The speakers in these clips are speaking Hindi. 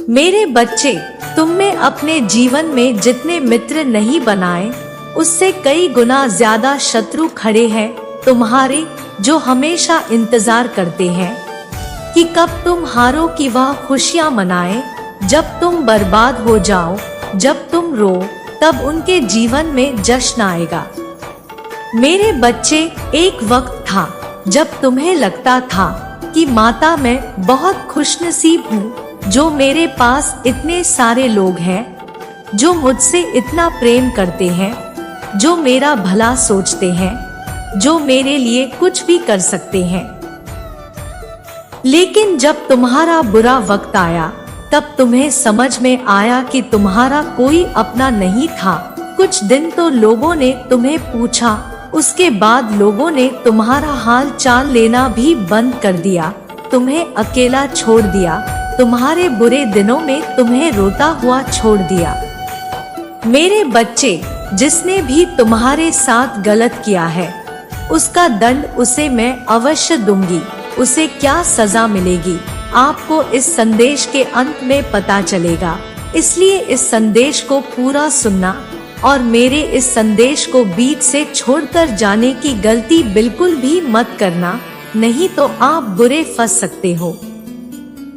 मेरे बच्चे, तुमने अपने जीवन में जितने मित्र नहीं बनाए, उससे कई गुना ज्यादा शत्रु खड़े हैं तुम्हारे, जो हमेशा इंतजार करते हैं कि कब तुम हारो कि वह खुशियां मनाए। जब तुम बर्बाद हो जाओ, जब तुम रो, तब उनके जीवन में जश्न आएगा। मेरे बच्चे, एक वक्त था जब तुम्हें लगता था कि माता मैं बहुत खुशनसीब हूँ जो मेरे पास इतने सारे लोग हैं, जो मुझसे इतना प्रेम करते हैं, जो मेरा भला सोचते हैं, जो मेरे लिए कुछ भी कर सकते हैं। लेकिन जब तुम्हारा बुरा वक्त आया, तब तुम्हें समझ में आया कि तुम्हारा कोई अपना नहीं था। कुछ दिन तो लोगों ने तुम्हें पूछा, उसके बाद लोगों ने तुम्हारा हाल चाल लेना भी बंद कर दिया, तुम्हें अकेला छोड़ दिया, तुम्हारे बुरे दिनों में तुम्हें रोता हुआ छोड़ दिया। मेरे बच्चे, जिसने भी तुम्हारे साथ गलत किया है, उसका दंड उसे मैं अवश्य दूंगी। उसे क्या सजा मिलेगी, आपको इस संदेश के अंत में पता चलेगा। इसलिए इस संदेश को पूरा सुनना और मेरे इस संदेश को बीच से छोड़कर जाने की गलती बिल्कुल भी मत करना, नहीं तो आप बुरे फंस सकते हो।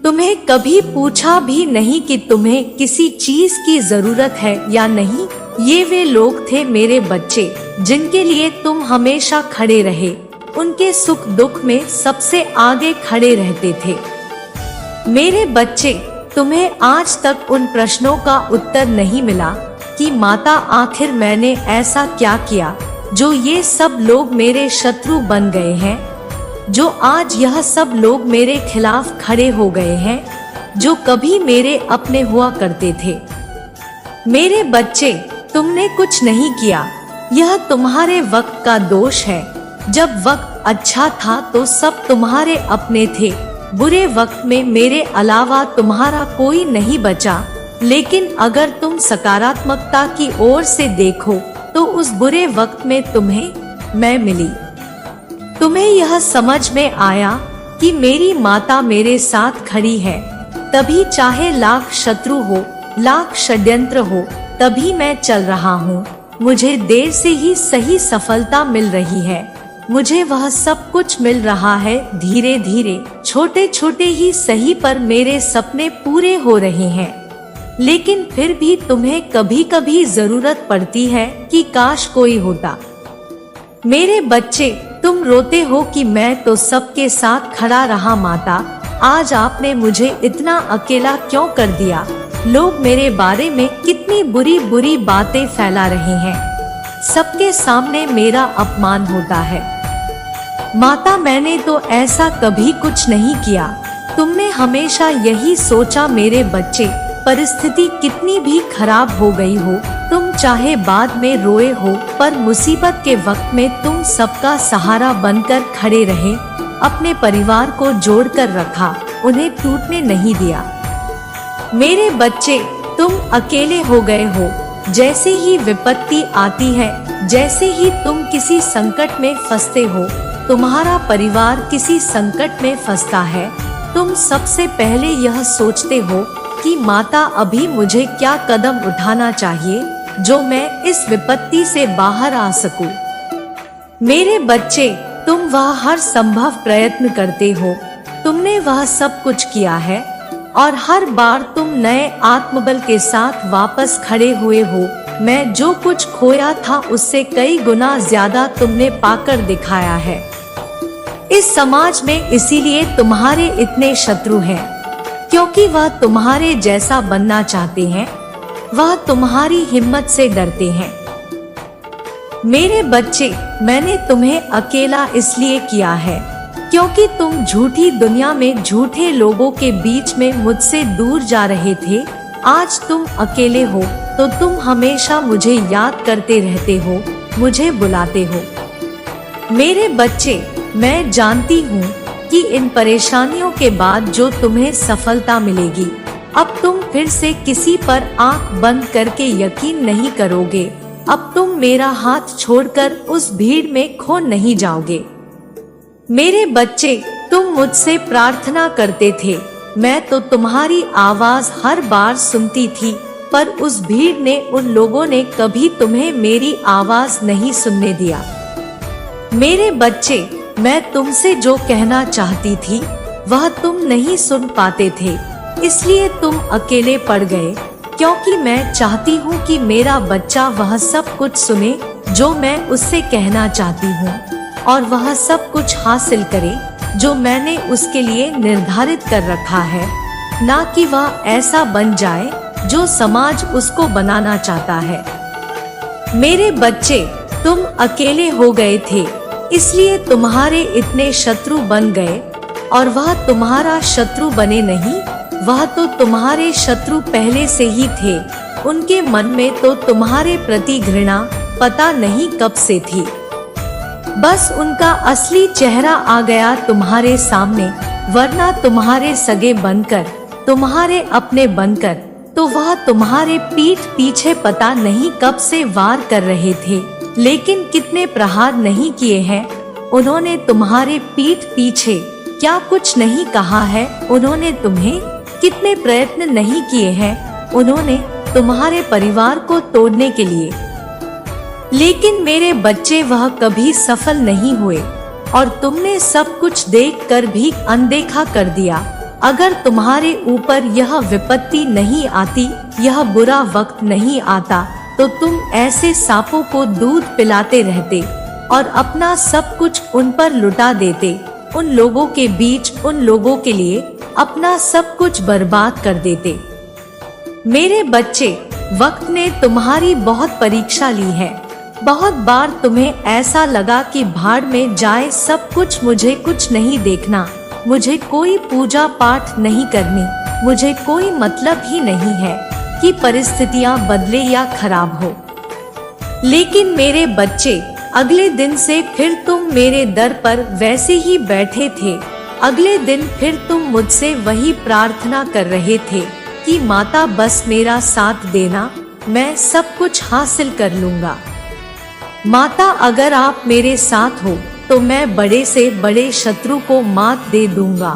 तुम्हें कभी पूछा भी नहीं कि तुम्हें किसी चीज की जरूरत है या नहीं। ये वे लोग थे मेरे बच्चे, जिनके लिए तुम हमेशा खड़े रहे, उनके सुख दुख में सबसे आगे खड़े रहते थे। मेरे बच्चे, तुम्हें आज तक उन प्रश्नों का उत्तर नहीं मिला कि माता आखिर मैंने ऐसा क्या किया जो ये सब लोग मेरे शत्रु बन गए हैं, जो आज यह सब लोग मेरे खिलाफ खड़े हो गए हैं, जो कभी मेरे अपने हुआ करते थे। मेरे बच्चे, तुमने कुछ नहीं किया, यह तुम्हारे वक्त का दोष है। जब वक्त अच्छा था तो सब तुम्हारे अपने थे, बुरे वक्त में मेरे अलावा तुम्हारा कोई नहीं बचा। लेकिन अगर तुम सकारात्मकता की ओर से देखो तो उस बुरे वक्त में तुम्हें मैं मिली। तुम्हें यह समझ में आया कि मेरी माता मेरे साथ खड़ी है, तभी चाहे लाख शत्रु हो, लाख षड्यंत्र हो, तभी मैं चल रहा हूँ। मुझे देर से ही सही सफलता मिल रही है, मुझे वह सब कुछ मिल रहा है धीरे धीरे, छोटे छोटे ही सही, पर मेरे सपने पूरे हो रहे हैं। लेकिन फिर भी तुम्हें कभी कभी जरूरत पड़ती है कि काश कोई होता। मेरे बच्चे, तुम रोते हो कि मैं तो सबके साथ खड़ा रहा माता, आज आपने मुझे इतना अकेला क्यों कर दिया। लोग मेरे बारे में कितनी बुरी बुरी बातें फैला रहे हैं, सबके सामने मेरा अपमान होता है। माता, मैंने तो ऐसा कभी कुछ नहीं किया। तुमने हमेशा यही सोचा मेरे बच्चे, परिस्थिति कितनी भी खराब हो गई हो, तुम चाहे बाद में रोए हो, पर मुसीबत के वक्त में तुम सबका सहारा बनकर खड़े रहे, अपने परिवार को जोड़कर रखा, उन्हें टूटने नहीं दिया। मेरे बच्चे, तुम अकेले हो गए हो। जैसे ही विपत्ति आती है, जैसे ही तुम किसी संकट में फंसते हो, तुम्हारा परिवार किसी संकट में फंसता है, तुम सबसे पहले यह सोचते हो कि माता अभी मुझे क्या कदम उठाना चाहिए जो मैं इस विपत्ति से बाहर आ सकूं। मेरे बच्चे, तुम वह हर संभव प्रयत्न करते हो, तुमने वह सब कुछ किया है और हर बार तुम नए आत्मबल के साथ वापस खड़े हुए हो। मैं जो कुछ खोया था उससे कई गुना ज्यादा तुमने पाकर दिखाया है। इस समाज में इसीलिए तुम्हारे इतने शत्रु हैं, क्योंकि वह तुम्हारे जैसा बनना चाहते हैं, वह तुम्हारी हिम्मत से डरते हैं। मेरे बच्चे, मैंने तुम्हें अकेला इसलिए किया है क्योंकि तुम झूठी दुनिया में झूठे लोगों के बीच में मुझसे दूर जा रहे थे। आज तुम अकेले हो तो तुम हमेशा मुझे याद करते रहते हो, मुझे बुलाते हो। मेरे बच्चे, मैं जानती हूँ कि इन परेशानियों के बाद जो तुम्हें सफलता मिलेगी, अब तुम फिर से किसी पर आंख बंद करके यकीन नहीं करोगे। अब तुम मेरा हाथ छोड़कर उस भीड़ में खो नहीं जाओगे। मेरे बच्चे, तुम मुझसे प्रार्थना करते थे मैं तो तुम्हारी आवाज हर बार सुनती थी, पर उस भीड़ ने, उन लोगों ने कभी तुम्हें मेरी आवाज नहीं सुनने दिया। मेरे बच्चे, मैं तुमसे जो कहना चाहती थी वह तुम नहीं सुन पाते थे, इसलिए तुम अकेले पड़ गए, क्योंकि मैं चाहती हूँ कि मेरा बच्चा वह सब कुछ सुने जो मैं उससे कहना चाहती हूँ, और वह सब कुछ हासिल करे जो मैंने उसके लिए निर्धारित कर रखा है, ना कि वह ऐसा बन जाए जो समाज उसको बनाना चाहता है। मेरे बच्चे, तुम अकेले हो गए थे, इसलिए तुम्हारे इतने शत्रु बन गए, और वह तुम्हारा शत्रु बने नहीं, वह तो तुम्हारे शत्रु पहले से ही थे। उनके मन में तो तुम्हारे प्रति घृणा पता नहीं कब से थी। बस उनका असली चेहरा आ गया तुम्हारे सामने, वरना तुम्हारे सगे बनकर, तुम्हारे अपने बनकर, तो वह तुम्हारे पीठ पीछे पता नहीं कब से वार कर रहे थे, लेकिन कितने प्रहार नहीं किए हैं उन्होंने तुम्हारे पीठ पीछे, क्या कुछ नहीं कहा है उन्होंने तुम्हें, कितने प्रयत्न नहीं किए हैं उन्होंने तुम्हारे परिवार को तोड़ने के लिए। लेकिन मेरे बच्चे, वह कभी सफल नहीं हुए, और तुमने सब कुछ देखकर भी अनदेखा कर दिया। अगर तुम्हारे ऊपर यह विपत्ति नहीं आती, यह बुरा वक्त नहीं आता, तो तुम ऐसे सांपों को दूध पिलाते रहते और अपना सब कुछ उन पर लुटा देते, उन लोगों के बीच, उन लोगों के लिए अपना सब कुछ बर्बाद कर देते। मेरे बच्चे, वक्त ने तुम्हारी बहुत परीक्षा ली है। बहुत बार तुम्हें ऐसा लगा कि भाड़ में जाए सब कुछ, मुझे कुछ नहीं देखना, मुझे कोई पूजा पाठ नहीं करनी, मुझे कोई मतलब ही नहीं है कि परिस्थितियां बदले या खराब हो। लेकिन मेरे बच्चे, अगले दिन से फिर तुम मेरे दर पर वैसे ही बैठे थे। अगले दिन फिर तुम मुझसे वही प्रार्थना कर रहे थे कि माता बस मेरा साथ देना, मैं सब कुछ हासिल कर लूंगा। माता, अगर आप मेरे साथ हो तो मैं बड़े से बड़े शत्रु को मात दे दूंगा,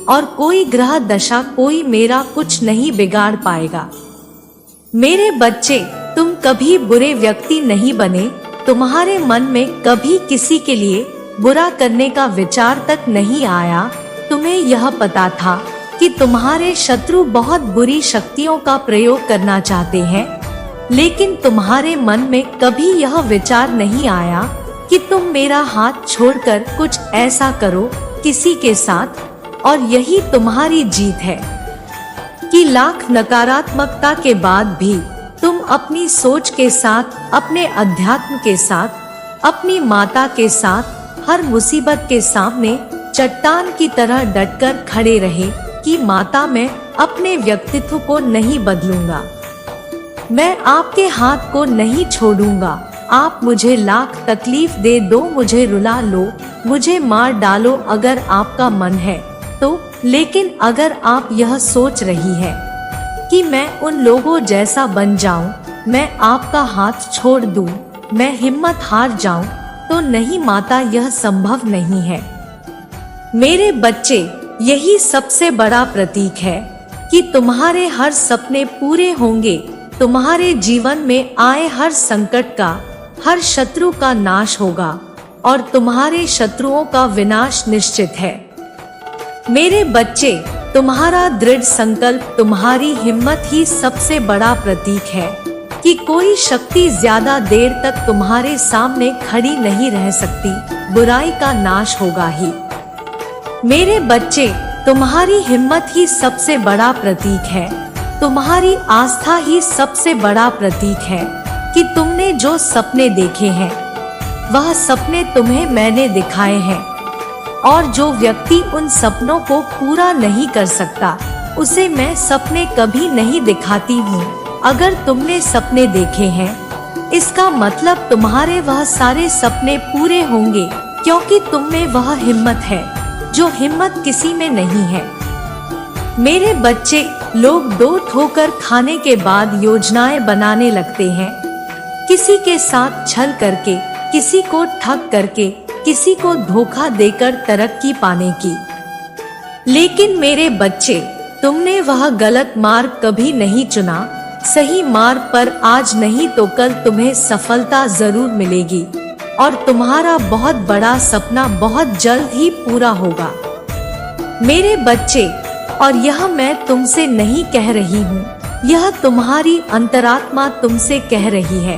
और कोई ग्रह दशा, कोई मेरा कुछ नहीं बिगाड़ पाएगा। मेरे बच्चे, तुम कभी बुरे व्यक्ति नहीं बने, तुम्हारे मन में कभी किसी के लिए बुरा करने का विचार तक नहीं आया। तुम्हें यह पता था कि तुम्हारे शत्रु बहुत बुरी शक्तियों का प्रयोग करना चाहते हैं, लेकिन तुम्हारे मन में कभी यह विचार नहीं आया कि तुम मेरा हाथ छोड़कर कुछ ऐसा करो किसी के साथ, और यही तुम्हारी जीत है कि लाख नकारात्मकता के बाद भी तुम अपनी सोच के साथ, अपने अध्यात्म के साथ, अपनी माता के साथ हर मुसीबत के सामने चट्टान की तरह डटकर खड़े रहे कि माता, मैं अपने व्यक्तित्व को नहीं बदलूंगा, मैं आपके हाथ को नहीं छोड़ूंगा। आप मुझे लाख तकलीफ दे दो, मुझे रुला लो, मुझे मार डालो अगर आपका मन है तो, लेकिन अगर आप यह सोच रही है कि मैं उन लोगों जैसा बन जाऊं, मैं आपका हाथ छोड़ दूं, मैं हिम्मत हार जाऊं, तो नहीं माता, यह संभव नहीं है। मेरे बच्चे, यही सबसे बड़ा प्रतीक है कि तुम्हारे हर सपने पूरे होंगे, तुम्हारे जीवन में आए हर संकट का, हर शत्रु का नाश होगा, और तुम्हारे शत्रुओं का विनाश निश्चित है। मेरे बच्चे, तुम्हारा दृढ़ संकल्प, तुम्हारी हिम्मत ही सबसे बड़ा प्रतीक है कि कोई शक्ति ज्यादा देर तक तुम्हारे सामने खड़ी नहीं रह सकती, बुराई का नाश होगा ही। मेरे बच्चे, तुम्हारी हिम्मत ही सबसे बड़ा प्रतीक है, तुम्हारी आस्था ही सबसे बड़ा प्रतीक है कि तुमने जो सपने देखे हैं वह सपने तुम्हें मैंने दिखाए हैं, और जो व्यक्ति उन सपनों को पूरा नहीं कर सकता उसे मैं सपने कभी नहीं दिखाती हूँ। अगर तुमने सपने देखे हैं, इसका मतलब तुम्हारे वह सारे सपने पूरे होंगे, क्योंकि तुम में वह हिम्मत है जो हिम्मत किसी में नहीं है। मेरे बच्चे, लोग दो ठोकर खाने के बाद योजनाएं बनाने लगते हैं, किसी के साथ छल करके, किसी को ठग करके, किसी को धोखा देकर तरक्की पाने की। लेकिन मेरे बच्चे, तुमने वह गलत मार्ग कभी नहीं चुना, सही मार्ग पर आज नहीं तो कल तुम्हें सफलता जरूर मिलेगी और तुम्हारा बहुत बड़ा सपना बहुत जल्द ही पूरा होगा। मेरे बच्चे, और यह मैं तुमसे नहीं कह रही हूँ, यह तुम्हारी अंतरात्मा तुमसे कह रही है।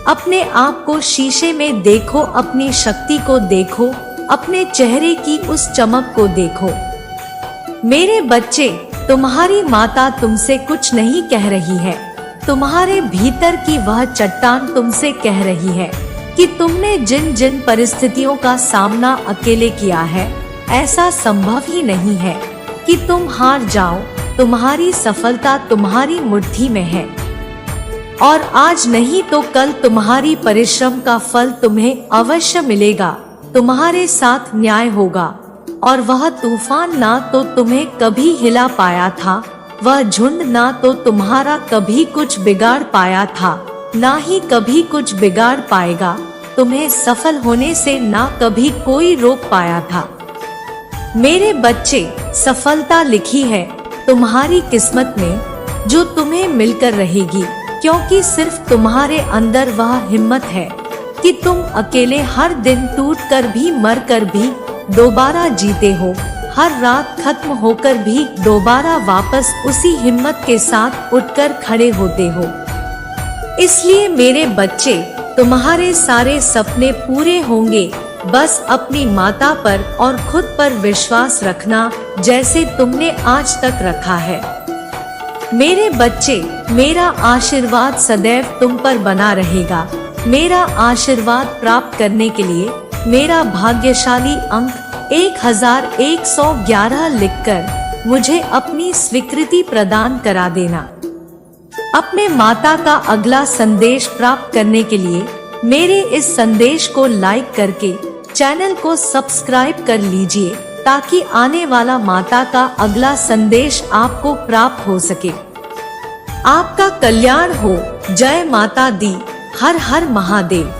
अपने आप को शीशे में देखो, अपनी शक्ति को देखो, अपने चेहरे की उस चमक को देखो। मेरे बच्चे, तुम्हारी माता तुमसे कुछ नहीं कह रही है, तुम्हारे भीतर की वह चट्टान तुमसे कह रही है कि तुमने जिन जिन परिस्थितियों का सामना अकेले किया है, ऐसा संभव ही नहीं है कि तुम हार जाओ। तुम्हारी सफलता तुम्हारी मुट्ठी में है और आज नहीं तो कल तुम्हारी परिश्रम का फल तुम्हें अवश्य मिलेगा। तुम्हारे साथ न्याय होगा और वह तूफान ना तो तुम्हें कभी हिला पाया था, वह झुंड ना तो तुम्हारा कभी कुछ बिगाड़ पाया था, ना ही कभी कुछ बिगाड़ पाएगा। तुम्हें सफल होने से ना कभी कोई रोक पाया था। मेरे बच्चे, सफलता लिखी है तुम्हारी किस्मत में, जो तुम्हें मिलकर रहेगी, क्योंकि सिर्फ तुम्हारे अंदर वह हिम्मत है कि तुम अकेले हर दिन टूटकर भी, मरकर भी दोबारा जीते हो, हर रात खत्म होकर भी दोबारा वापस उसी हिम्मत के साथ उठकर खड़े होते हो। इसलिए मेरे बच्चे, तुम्हारे सारे सपने पूरे होंगे, बस अपनी माता पर और खुद पर विश्वास रखना, जैसे तुमने आज तक रखा है। मेरे बच्चे, मेरा आशीर्वाद सदैव तुम पर बना रहेगा। मेरा आशीर्वाद प्राप्त करने के लिए मेरा भाग्यशाली अंक 1111 लिखकर मुझे अपनी स्वीकृति प्रदान करा देना। अपने माता का अगला संदेश प्राप्त करने के लिए मेरे इस संदेश को लाइक करके चैनल को सब्सक्राइब कर लीजिए, ताकि आने वाला माता का अगला संदेश आपको प्राप्त हो सके। आपका कल्याण हो। जय माता दी। हर हर महादेव।